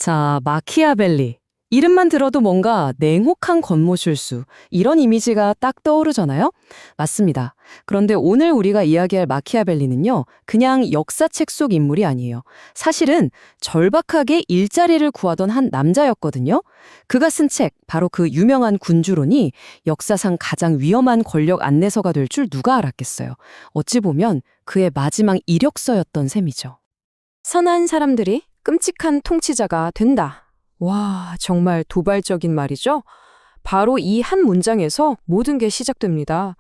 자, 마키아벨리. 이름만 들어도 뭔가 냉혹한 권모술수, 이런 이미지가 딱 떠오르잖아요? 맞습니다. 그런데 오늘 우리가 이야기할 마키아벨리는요, 그냥 역사책 속 인물이 아니에요. 사실은 절박하게 일자리를 구하던 한 남자였거든요. 그가 쓴 책, 바로 그 유명한 군주론이 역사상 가장 위험한 권력 안내서가 될 줄 누가 알았겠어요. 어찌 보면 그의 마지막 이력서였던 셈이죠. 선한 사람들이 끔찍한 통치자가 된다. 와, 정말 도발적인 말이죠? 바로 이 한 문장에서 모든 게 시작됩니다.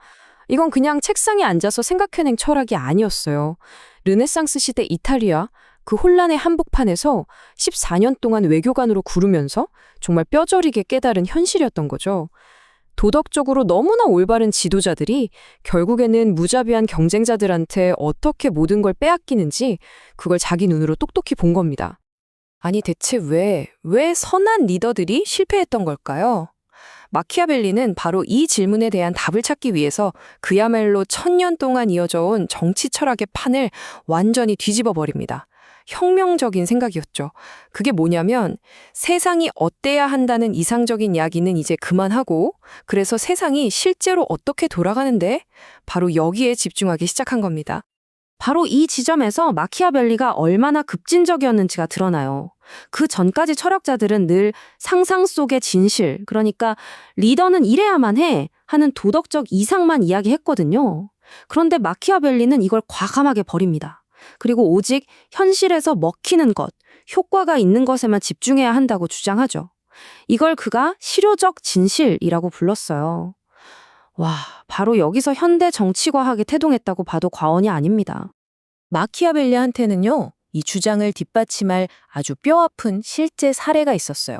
이건 그냥 책상에 앉아서 생각해낸 철학이 아니었어요. 르네상스 시대 이탈리아, 그 혼란의 한복판에서 14년 동안 외교관으로 구르면서 정말 뼈저리게 깨달은 현실이었던 거죠. 도덕적으로 너무나 올바른 지도자들이 결국에는 무자비한 경쟁자들한테 어떻게 모든 걸 빼앗기는지 그걸 자기 눈으로 똑똑히 본 겁니다. 아니 대체 왜 선한 리더들이 실패했던 걸까요? 마키아벨리는 바로 이 질문에 대한 답을 찾기 위해서 그야말로 1000년 동안 이어져 온 정치 철학의 판을 완전히 뒤집어 버립니다. 혁명적인 생각이었죠. 그게 뭐냐면 세상이 어때야 한다는 이상적인 이야기는 이제 그만하고 그래서 세상이 실제로 어떻게 돌아가는데 바로 여기에 집중하기 시작한 겁니다. 바로 이 지점에서 마키아벨리가 얼마나 급진적이었는지가 드러나요. 그 전까지 철학자들은 늘 상상 속의 진실, 그러니까 리더는 이래야만 해 하는 도덕적 이상만 이야기했거든요. 그런데 마키아벨리는 이걸 과감하게 버립니다. 그리고 오직 현실에서 먹히는 것, 효과가 있는 것에만 집중해야 한다고 주장하죠. 이걸 그가 실효적 진실이라고 불렀어요. 와, 바로 여기서 현대 정치과학에 태동했다고 봐도 과언이 아닙니다. 마키아벨리한테는요, 이 주장을 뒷받침할 아주 뼈아픈 실제 사례가 있었어요.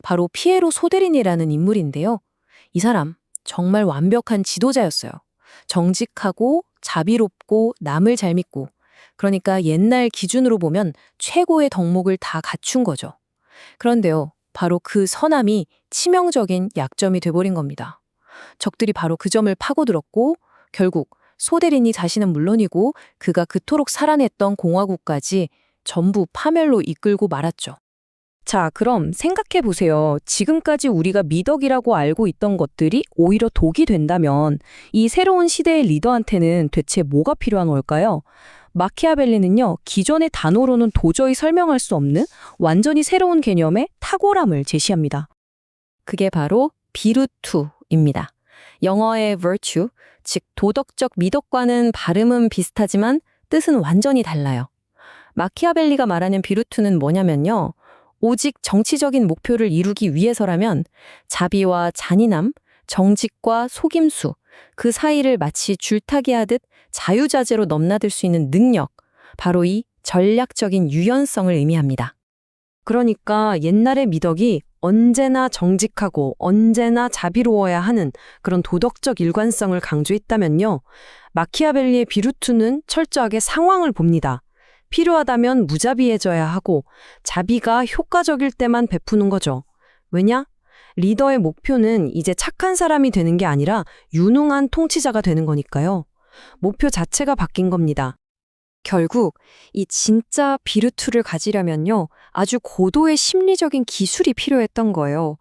바로 피에로 소데린이라는 인물인데요. 이 사람 정말 완벽한 지도자였어요. 정직하고 자비롭고 남을 잘 믿고 그러니까 옛날 기준으로 보면 최고의 덕목을 다 갖춘 거죠. 그런데요, 바로 그 선함이 치명적인 약점이 돼버린 겁니다. 적들이 바로 그 점을 파고들었고 결국 소데린이 자신은 물론이고 그가 그토록 살아냈던 공화국까지 전부 파멸로 이끌고 말았죠. 자, 그럼 생각해 보세요. 지금까지 우리가 미덕이라고 알고 있던 것들이 오히려 독이 된다면 이 새로운 시대의 리더한테는 대체 뭐가 필요한 걸까요? 마키아벨리는요, 기존의 단어로는 도저히 설명할 수 없는 완전히 새로운 개념의 탁월함을 제시합니다. 그게 바로 비루투입니다. 영어의 virtue, 즉 도덕적 미덕과는 발음은 비슷하지만 뜻은 완전히 달라요. 마키아벨리가 말하는 비루투는 뭐냐면요. 오직 정치적인 목표를 이루기 위해서라면 자비와 잔인함, 정직과 속임수, 그 사이를 마치 줄타기 하듯 자유자재로 넘나들 수 있는 능력, 바로 이 전략적인 유연성을 의미합니다. 그러니까 옛날의 미덕이 언제나 정직하고 언제나 자비로워야 하는 그런 도덕적 일관성을 강조했다면요. 마키아벨리의 비루투는 철저하게 상황을 봅니다. 필요하다면 무자비해져야 하고 자비가 효과적일 때만 베푸는 거죠. 왜냐? 리더의 목표는 이제 착한 사람이 되는 게 아니라 유능한 통치자가 되는 거니까요. 목표 자체가 바뀐 겁니다. 결국 이 진짜 비루투를 가지려면요. 아주 고도의 심리적인 기술이 필요했던 거예요.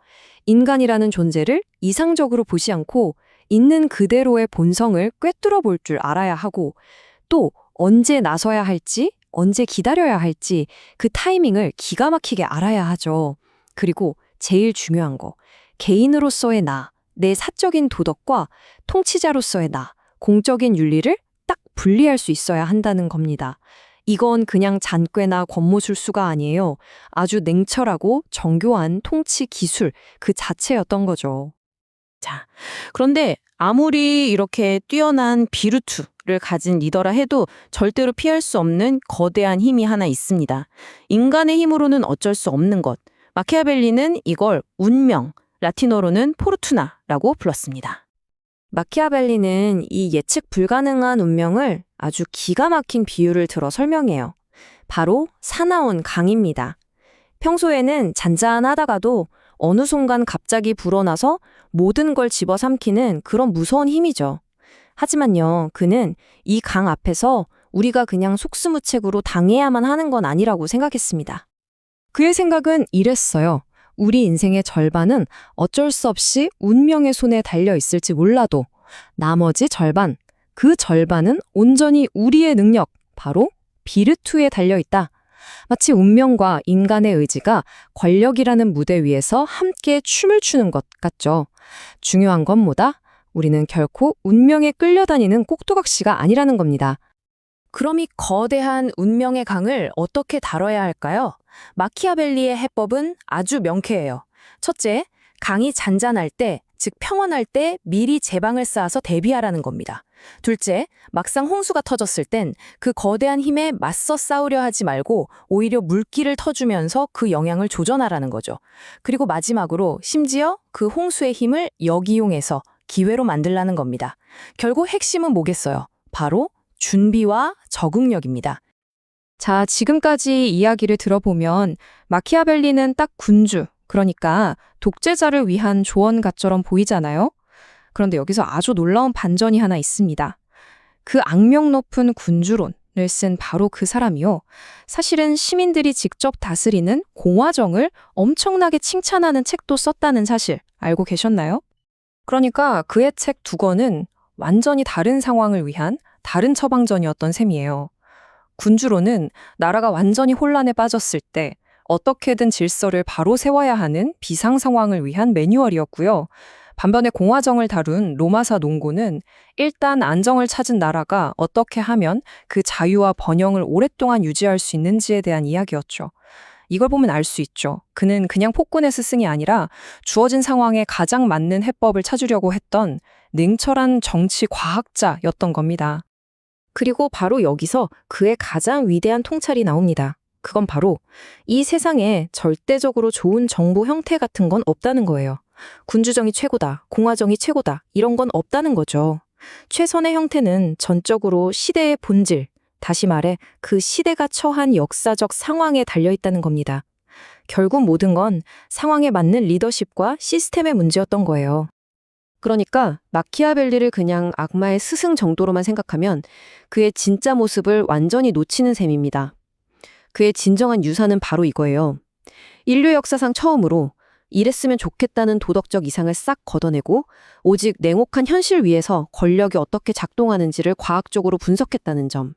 인간이라는 존재를 이상적으로 보지 않고 있는 그대로의 본성을 꿰뚫어 볼 줄 알아야 하고 또 언제 나서야 할지, 언제 기다려야 할지 그 타이밍을 기가 막히게 알아야 하죠. 그리고 제일 중요한 거, 개인으로서의 나, 내 사적인 도덕과 통치자로서의 나, 공적인 윤리를 딱 분리할 수 있어야 한다는 겁니다. 이건 그냥 잔꾀나 권모술수가 아니에요. 아주 냉철하고 정교한 통치 기술 그 자체였던 거죠. 자, 그런데 아무리 이렇게 뛰어난 비루투를 가진 리더라 해도 절대로 피할 수 없는 거대한 힘이 하나 있습니다. 인간의 힘으로는 어쩔 수 없는 것. 마키아벨리는 이걸 운명, 라틴어로는 포르투나라고 불렀습니다. 마키아벨리는 이 예측 불가능한 운명을 아주 기가 막힌 비유를 들어 설명해요. 바로 사나운 강입니다. 평소에는 잔잔하다가도 어느 순간 갑자기 불어나서 모든 걸 집어삼키는 그런 무서운 힘이죠. 하지만요, 그는 이 강 앞에서 우리가 그냥 속수무책으로 당해야만 하는 건 아니라고 생각했습니다. 그의 생각은 이랬어요. 우리 인생의 절반은 어쩔 수 없이 운명의 손에 달려 있을지 몰라도 나머지 절반, 그 절반은 온전히 우리의 능력, 바로 비르투에 달려 있다. 마치 운명과 인간의 의지가 권력이라는 무대 위에서 함께 춤을 추는 것 같죠. 중요한 건 뭐다? 우리는 결코 운명에 끌려다니는 꼭두각시가 아니라는 겁니다. 그럼 이 거대한 운명의 강을 어떻게 다뤄야 할까요? 마키아벨리의 해법은 아주 명쾌해요. 첫째, 강이 잔잔할 때, 즉 평온할 때 미리 제방을 쌓아서 대비하라는 겁니다. 둘째, 막상 홍수가 터졌을 땐 그 거대한 힘에 맞서 싸우려 하지 말고 오히려 물기를 터주면서 그 영향을 조절하라는 거죠. 그리고 마지막으로 심지어 그 홍수의 힘을 역이용해서 기회로 만들라는 겁니다. 결국 핵심은 뭐겠어요? 바로 준비와 적응력입니다. 자, 지금까지 이야기를 들어보면 마키아벨리는 딱 군주, 그러니까 독재자를 위한 조언가처럼 보이잖아요. 그런데 여기서 아주 놀라운 반전이 하나 있습니다. 그 악명 높은 군주론을 쓴 바로 그 사람이요. 사실은 시민들이 직접 다스리는 공화정을 엄청나게 칭찬하는 책도 썼다는 사실 알고 계셨나요? 그러니까 그의 책 두 권은 완전히 다른 상황을 위한 다른 처방전이었던 셈이에요. 군주론은 나라가 완전히 혼란에 빠졌을 때 어떻게든 질서를 바로 세워야 하는 비상 상황을 위한 매뉴얼이었고요. 반면에 공화정을 다룬 로마사 논고는 일단 안정을 찾은 나라가 어떻게 하면 그 자유와 번영을 오랫동안 유지할 수 있는지에 대한 이야기였죠. 이걸 보면 알 수 있죠. 그는 그냥 폭군의 스승이 아니라 주어진 상황에 가장 맞는 해법을 찾으려고 했던 냉철한 정치 과학자였던 겁니다. 그리고 바로 여기서 그의 가장 위대한 통찰이 나옵니다. 그건 바로 이 세상에 절대적으로 좋은 정부 형태 같은 건 없다는 거예요. 군주정이 최고다, 공화정이 최고다, 이런 건 없다는 거죠. 최선의 형태는 전적으로 시대의 본질, 다시 말해 그 시대가 처한 역사적 상황에 달려있다는 겁니다. 결국 모든 건 상황에 맞는 리더십과 시스템의 문제였던 거예요. 그러니까 마키아벨리를 그냥 악마의 스승 정도로만 생각하면 그의 진짜 모습을 완전히 놓치는 셈입니다. 그의 진정한 유산은 바로 이거예요. 인류 역사상 처음으로 이랬으면 좋겠다는 도덕적 이상을 싹 걷어내고 오직 냉혹한 현실 위에서 권력이 어떻게 작동하는지를 과학적으로 분석했다는 점.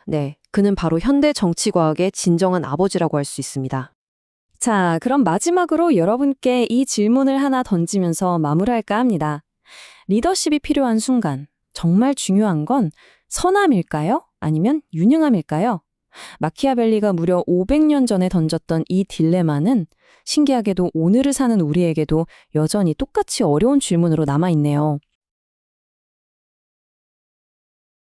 네, 그는 바로 현대 정치과학의 진정한 아버지라고 할 수 있습니다. 자, 그럼 마지막으로 여러분께 이 질문을 하나 던지면서 마무리할까 합니다. 리더십이 필요한 순간, 정말 중요한 건 선함일까요? 아니면 유능함일까요? 마키아벨리가 무려 500년 전에 던졌던 이 딜레마는 신기하게도 오늘을 사는 우리에게도 여전히 똑같이 어려운 질문으로 남아있네요.